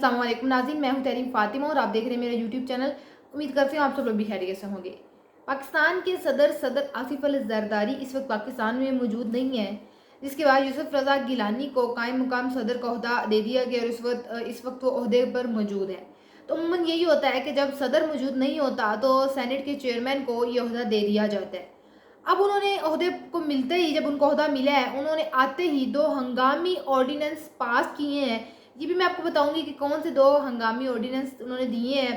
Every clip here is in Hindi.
अस्सलाम वालेकुम नाज़रीन, मैं हूं तहरीम फ़ातिमा और आप देख रहे हैं मेरा यूट्यूब चैनल। उम्मीद करती हूँ आप सब लोग भी खैरियत से होंगे। पाकिस्तान के सदर आसिफ अली ज़रदारी इस वक्त पाकिस्तान में मौजूद नहीं है, जिसके बाद यूसुफ रज़ा गिलानी को कायम मुकाम सदर का ओहदा दे दिया गया और इस वक्त वो ओहदे पर मौजूद है। तो अमूमन यही होता है कि जब सदर मौजूद नहीं होता तो सेनेट के चेयरमैन को ये ओहदा दे दिया जाता है। अब उन्होंने ओहदे को मिलते ही, जब उनको ओहदा मिला है, उन्होंने आते ही 2 हंगामी ऑर्डिनेंस पास किए हैं। ये भी मैं आपको बताऊंगी कि कौन से 2 हंगामी ऑर्डिनेंस उन्होंने दिए हैं।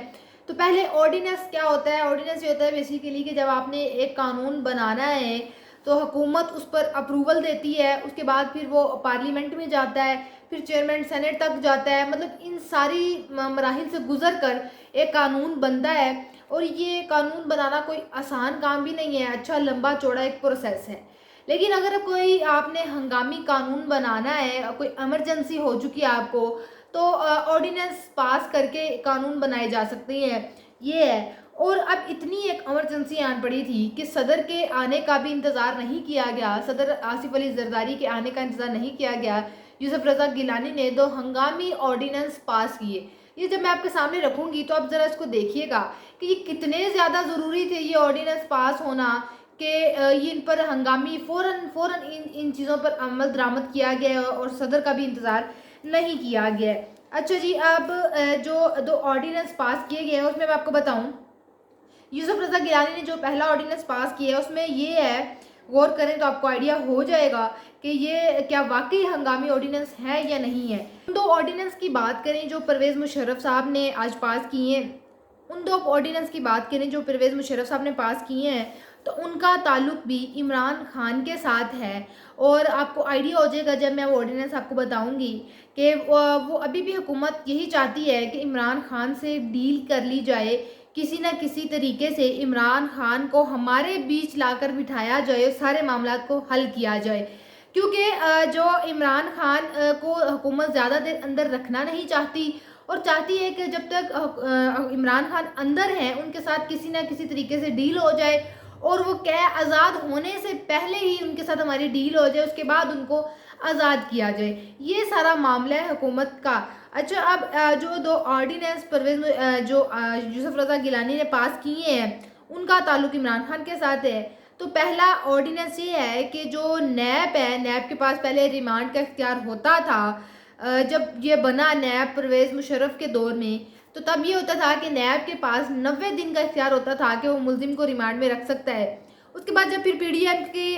तो पहले ऑर्डिनेंस क्या होता है? ऑर्डिनेंस ये होता है बेसिकली कि जब आपने एक कानून बनाना है तो हुकूमत उस पर अप्रूवल देती है, उसके बाद फिर वो पार्लियामेंट में जाता है, फिर चेयरमैन सेनेट तक जाता है, मतलब इन सारी मराहिल से गुजर कर एक कानून बनता है। और ये कानून बनाना कोई आसान काम भी नहीं है, अच्छा लंबा चौड़ा एक प्रोसेस है। लेकिन अगर कोई आपने हंगामी कानून बनाना है, कोई इमरजेंसी हो चुकी है आपको, तो ऑर्डिनेंस पास करके कानून बनाए जा सकते हैं, ये है। और अब इतनी एक इमरजेंसी आन पड़ी थी कि सदर के आने का भी इंतज़ार नहीं किया गया, सदर आसिफ अली जरदारी के आने का इंतज़ार नहीं किया गया। यूसुफ रज़ा गिलानी ने 2 हंगामी ऑर्डिनेंस पास किए। ये जब मैं आपके सामने रखूँगी तो आप ज़रा इसको देखिएगा कि ये कितने ज़्यादा ज़रूरी थे ये ऑर्डिनेंस पास होना, कि ये इन पर हंगामी फ़ौरन इन चीज़ों पर अमल दरामद किया गया है और सदर का भी इंतज़ार नहीं किया गया है। अच्छा जी, अब जो 2 ऑर्डिनेंस पास किए गए हैं उसमें मैं आपको बताऊं, यूसुफ रज़ा गिलानी ने जो पहला ऑर्डिनेंस पास किया है उसमें ये है, गौर करें तो आपको आइडिया हो जाएगा कि ये क्या वाकई हंगामी ऑर्डिनेंस है या नहीं है। उन 2 ऑर्डिनेंस की बात करें जो परवेज़ मुशर्रफ साहब ने आज पास किए हैं, उन 2 ऑर्डिनेंस की बात करें जो परवेज़ मुशर्रफ साहब ने पास किए हैं, तो उनका ताल्लुक भी इमरान खान के साथ है। और आपको आइडिया हो जाएगा जब मैं वो ऑर्डिनेंस आपको बताऊंगी कि वो अभी भी हुकूमत यही चाहती है कि इमरान खान से डील कर ली जाए, किसी न किसी तरीके से इमरान खान को हमारे बीच लाकर बिठाया जाए और सारे मामलात को हल किया जाए। क्योंकि जो इमरान खान को हुकूमत ज़्यादा देर अंदर रखना नहीं चाहती और चाहती है कि जब तक इमरान खान अंदर हैं उनके साथ किसी ना किसी तरीके से डील हो जाए और वो क्या आज़ाद होने से पहले ही उनके साथ हमारी डील हो जाए, उसके बाद उनको आज़ाद किया जाए। ये सारा मामला है हुकूमत का। अच्छा, अब जो 2 ऑर्डिनेंस परवेज जो यूसुफ रज़ा गिलानी ने पास किए हैं उनका ताल्लुक इमरान खान के साथ है। तो पहला ऑर्डिनेंस ये है कि जो नैब है, नैब के पास पहले रिमांड का इख्तियार होता था। जब ये बना नैब परवेज़ मुशर्रफ के दौर में, तो तब ये होता था कि नैब के पास 90 दिन का इख्तियार होता था कि वो मुलजिम को रिमांड में रख सकता है। उसके बाद जब फिर पीडीएम की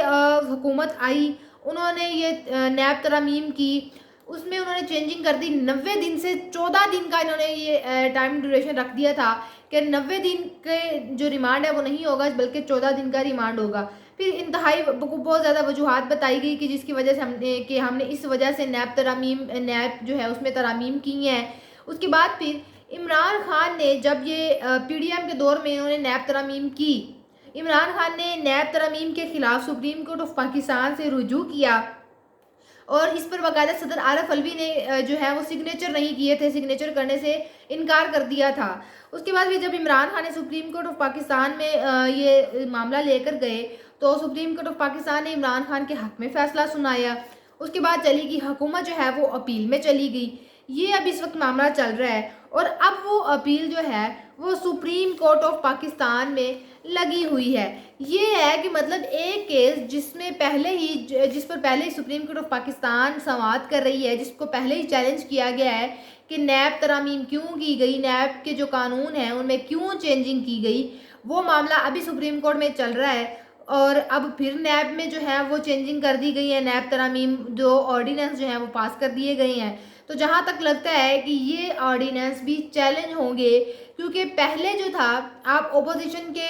हुकूमत आई, उन्होंने ये नैब तरमीम की, उसमें उन्होंने चेंजिंग कर दी। 90 दिन से 14 दिन का इन्होंने ये टाइम ड्यूरेशन रख दिया था कि 90 दिन के जो रिमांड है वो नहीं होगा बल्कि 14 दिन का रिमांड होगा। फिर इंतहाई बहुत ज़्यादा वजूहात बताई गई कि जिसकी वजह से हमने इस वजह से नैब जो है उसमें तरामीम की हैं। उसके बाद फिर इमरान खान ने जब ये पीडीएम के दौर में इन्होंने नैब तरामीम की, इमरान खान ने नैब तरामीम के खिलाफ सुप्रीम कोर्ट ऑफ पाकिस्तान से रुजू किया और इस पर बाकायदा सदर आरफ अलवी ने जो है वो सिग्नेचर नहीं किए थे, सिग्नेचर करने से इनकार कर दिया था। उसके बाद भी जब इमरान खान ने सुप्रीम कोर्ट ऑफ पाकिस्तान में ये मामला लेकर गए तो सुप्रीम कोर्ट ऑफ पाकिस्तान ने इमरान खान के हक़ में फ़ैसला सुनाया। उसके बाद चली गई हुकूमत जो है वो अपील में चली गई। ये अब इस वक्त मामला चल रहा है और अब वो अपील जो है वो सुप्रीम कोर्ट ऑफ पाकिस्तान में लगी हुई है। ये है कि मतलब एक केस जिस पर पहले ही सुप्रीम कोर्ट ऑफ पाकिस्तान समाअत कर रही है, जिसको पहले ही चैलेंज किया गया है कि नैब तरामीम क्यों की गई, नैब के जो कानून हैं उनमें क्यों चेंजिंग की गई, वो मामला अभी सुप्रीम कोर्ट में चल रहा है। और अब फिर नैब में जो है वो चेंजिंग कर दी गई है, नैब तरामीम जो ऑर्डिनेंस जो है वो पास कर दिए गए हैं। तो जहाँ तक लगता है कि ये ऑर्डिनेंस भी चैलेंज होंगे, क्योंकि पहले जो था आप ओपोजिशन के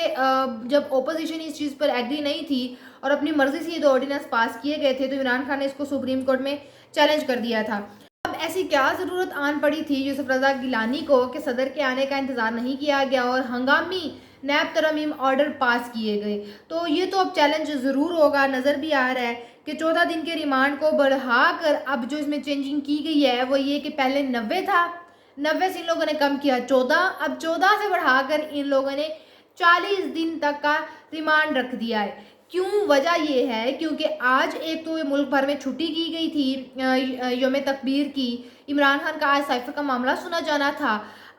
जब ओपोजिशन इस चीज़ पर एग्री नहीं थी और अपनी मर्जी से ये 2 ऑर्डिनेंस पास किए गए थे तो इमरान खान ने इसको सुप्रीम कोर्ट में चैलेंज कर दिया था। अब ऐसी क्या ज़रूरत आन पड़ी थी यूसुफ रज़ा गिलानी को कि सदर के आने का इंतज़ार नहीं किया गया और हंगामी नैब तरमीम ऑर्डर पास किए गए। तो ये तो अब चैलेंज ज़रूर होगा, नज़र भी आ रहा है कि 14 दिन के रिमांड को बढ़ाकर अब जो इसमें चेंजिंग की गई है वो ये कि पहले 90 था, 90 से इन लोगों ने कम किया 14, अब 14 से बढ़ाकर इन लोगों ने 40 दिन तक का रिमांड रख दिया है। क्यों? वजह ये है क्योंकि आज एक तो मुल्क भर में छुट्टी की गई थी यौम तकबीर की। इमरान खान का आज साइफर का मामला सुना जाना था।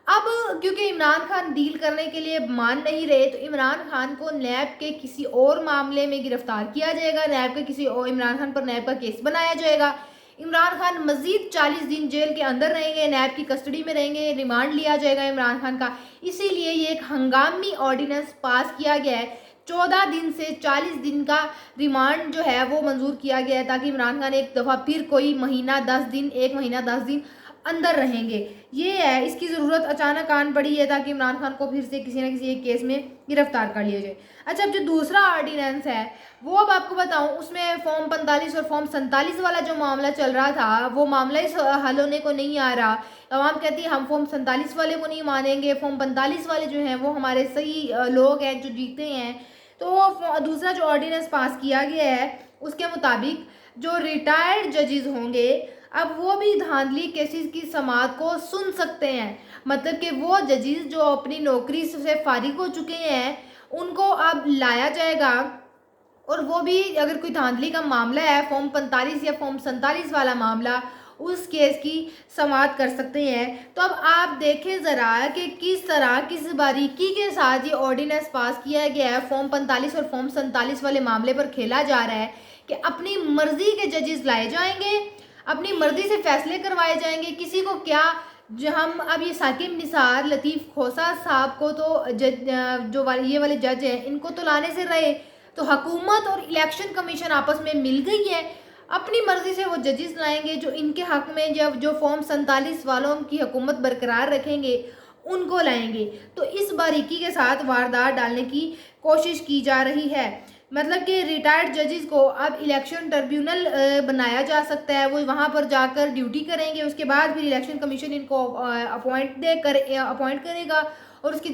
अब क्योंकि इमरान खान डील करने के लिए मान नहीं रहे, तो इमरान खान को नैब के किसी और मामले में गिरफ्तार किया जाएगा। नैब के किसी और, इमरान खान पर नैब का केस बनाया जाएगा। इमरान खान मजीद 40 दिन जेल के अंदर रहेंगे, नैब की कस्टडी में रहेंगे, रिमांड लिया जाएगा इमरान खान का। इसीलिए ये एक हंगामी ऑर्डिनेंस पास किया गया है। 14 दिन से 40 दिन का रिमांड जो है वो मंजूर किया गया है, ताकि इमरान खान एक दफ़ा फिर कोई महीना 10 दिन, 1 महीना 10 दिन अंदर रहेंगे। ये है, इसकी ज़रूरत अचानक आन पड़ी है ताकि इमरान खान को फिर से किसी न किसी एक केस में गिरफ्तार कर लिया जाए। अच्छा, अब जो दूसरा ऑर्डिनेंस है वो अब आपको बताऊं, उसमें फॉर्म 45 और फॉर्म 47 वाला जो मामला चल रहा था, वो मामला इस हल होने को नहीं आ रहा। अवाम कहती है हम फॉर्म 47 वाले को नहीं मानेंगे, फॉर्म 45 वाले जो हैं वो हमारे सही लोग हैं जो जीते हैं। तो दूसरा जो ऑर्डिनेंस पास किया गया है उसके मुताबिक जो रिटायर्ड जजेस होंगे, अब वो भी धांधली केसेस की समाअत को सुन सकते हैं। मतलब कि वो जजेस जो अपनी नौकरी से फारिग हो चुके हैं उनको अब लाया जाएगा, और वो भी अगर कोई धांधली का मामला है, फॉर्म 45 या फॉर्म 47 वाला मामला, उस केस की समाअत कर सकते हैं। तो अब आप देखें ज़रा कि किस तरह, किस बारीकी के साथ ये ऑर्डिनेंस पास किया गया है। फॉर्म 45 और फॉर्म 47 वाले मामले पर खेला जा रहा है कि अपनी मर्जी के जजेस लाए जाएंगे, अपनी मर्जी से फैसले करवाए जाएंगे। किसी को क्या, जो हम अब ये साकिब निसार, लतीफ़ खोसा साहब को तो ये वाले जज हैं, इनको तो लाने से रहे, तो हुकूमत और इलेक्शन कमीशन आपस में मिल गई है, अपनी मर्जी से वो जजेस लाएंगे जो इनके हक में, जब जो फॉर्म 47 वालों की हुकूमत बरकरार रखेंगे उनको लाएंगे। तो इस बारीकी के साथ वारदात डालने की कोशिश की जा रही है। मतलब कि रिटायर्ड जजेस को अब इलेक्शन ट्रिब्यूनल बनाया जा सकता है, वो वहाँ पर जाकर ड्यूटी करेंगे। उसके बाद फिर इलेक्शन कमीशन इनको अपॉइंट करेगा, और उसके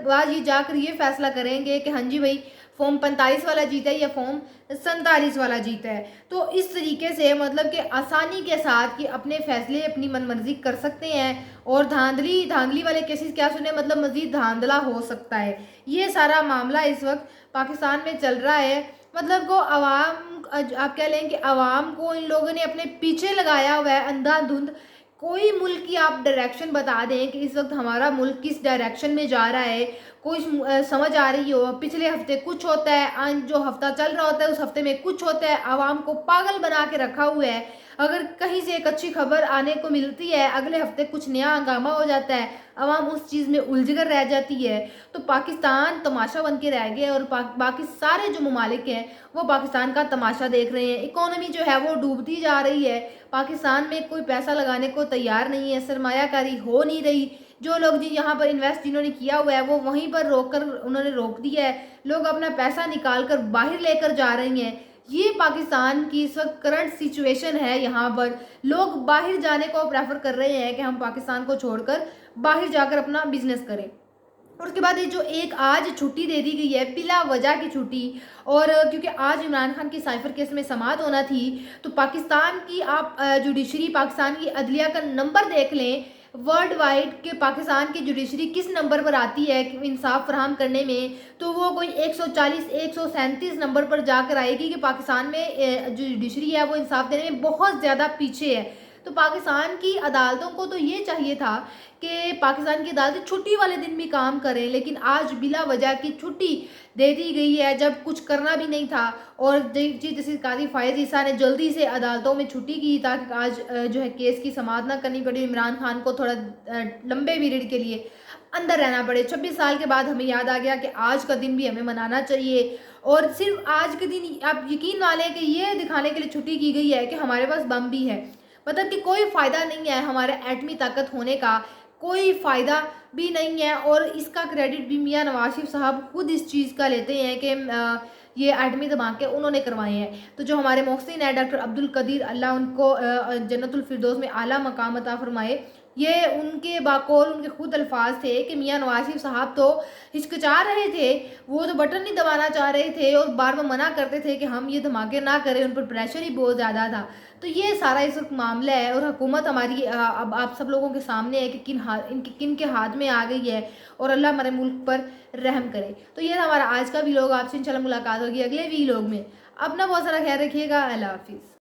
बाद ये जाकर ये फैसला करेंगे कि हाँ जी भाई फॉर्म 45 वाला जीता है या फॉर्म 47 वाला जीता है। तो इस तरीके से मतलब कि आसानी के साथ कि अपने फैसले अपनी मनमर्जी कर सकते हैं, और धांधली वाले केसेस क्या सुने, मतलब मज़ीद धांधला हो सकता है। ये सारा मामला इस वक्त पाकिस्तान में चल रहा है। मतलब को आप कह लें कि आवाम को इन लोगों ने अपने पीछे लगाया हुआ है अंधाधुंध। कोई मुल्क की आप डायरेक्शन बता दें कि इस वक्त हमारा मुल्क किस डायरेक्शन में जा रहा है, कोई समझ आ रही हो। पिछले हफ्ते कुछ होता है, आज जो हफ्ता चल रहा होता है उस हफ्ते में कुछ होता है। आवाम को पागल बना के रखा हुआ है। अगर कहीं से एक अच्छी खबर आने को मिलती है, अगले हफ्ते कुछ नया हंगामा हो जाता है, आवाम उस चीज़ में उलझ कर रह जाती है। तो पाकिस्तान तमाशा बन के रह गया, और बाकी सारे जो ममालिक हैं वो पाकिस्तान का तमाशा देख रहे हैं। इकोनॉमी जो है वो डूबती जा रही है, पाकिस्तान में कोई पैसा लगाने को तैयार नहीं है, सरमायाकारी हो नहीं रही। जो लोग जी यहाँ पर इन्वेस्ट जिन्होंने किया हुआ है वो वहीं पर उन्होंने रोक दिया है। लोग अपना पैसा निकाल कर बाहर लेकर जा रहे हैं। ये पाकिस्तान की इस वक्त करंट सिचुएशन है। यहाँ पर लोग बाहर जाने को प्रेफर कर रहे हैं कि हम पाकिस्तान को छोड़कर बाहर जाकर अपना बिजनेस करें। और उसके बाद ये जो एक आज छुट्टी दे दी गई है बिला वजह की छुट्टी, और क्योंकि आज इमरान खान की साइफर केस में समाअत होना थी, तो पाकिस्तान की आप जुडिशरी, पाकिस्तान की अदलिया का नंबर देख लें वर्ल्ड वाइड के पाकिस्तान की जुडिशरी किस नंबर पर आती है इंसाफ फराहम करने में, तो वो कोई 140 137 नंबर पर जाकर आएगी कि पाकिस्तान में जो जुडिशरी है वो इंसाफ देने में बहुत ज़्यादा पीछे है। तो पाकिस्तान की अदालतों को तो ये चाहिए था कि पाकिस्तान की अदालतें छुट्टी वाले दिन भी काम करें, लेकिन आज बिला वजह की छुट्टी दे दी गई है जब कुछ करना भी नहीं था। और चीफ जस्टिस काजी फायज़ ईसा ने जल्दी से अदालतों में छुट्टी की ताकि आज जो है केस की समाअत ना करनी पड़े, इमरान खान को थोड़ा लंबे पीरियड के लिए अंदर रहना पड़े। 26 साल के बाद हमें याद आ गया कि आज का दिन भी हमें मनाना चाहिए, और सिर्फ आज के दिन आप यकीन वाले कि ये दिखाने के लिए छुट्टी की गई है कि हमारे पास बम भी है। मतलब कि कोई फ़ायदा नहीं है हमारे एटमी ताकत होने का, कोई फ़ायदा भी नहीं है। और इसका क्रेडिट भी मियां नवाज शरीफ साहब खुद इस चीज़ का लेते हैं कि ये एटमी धमाके उन्होंने करवाए हैं। तो जो हमारे मोहसिन है डॉक्टर अब्दुल कदीर, अल्लाह उनको जन्नतुल फिरदौस में आला मकाम अता फरमाए, ये उनके बाकौल उनके खुद अल्फाज थे कि मियां नवाज शरीफ साहब तो हिचकिचा रहे थे, वो तो बटन नहीं दबाना चाह रहे थे और बार बार मना करते थे कि हम ये धमाके ना करें, उन पर प्रेशर ही बहुत ज़्यादा था। तो ये सारा इस वक्त मामला है और हुकूमत हमारी अब आप सब लोगों के सामने है कि किन के हाथ में आ गई है, और अल्लाह हमारे मुल्क पर रहम करे। तो ये था हमारा आज का व्लॉग। आपसे इंशाल्लाह मुलाकात होगी अगले व्लॉग में। अपना बहुत सारा ख्याल रखिएगा। अल्लाह हाफिज़।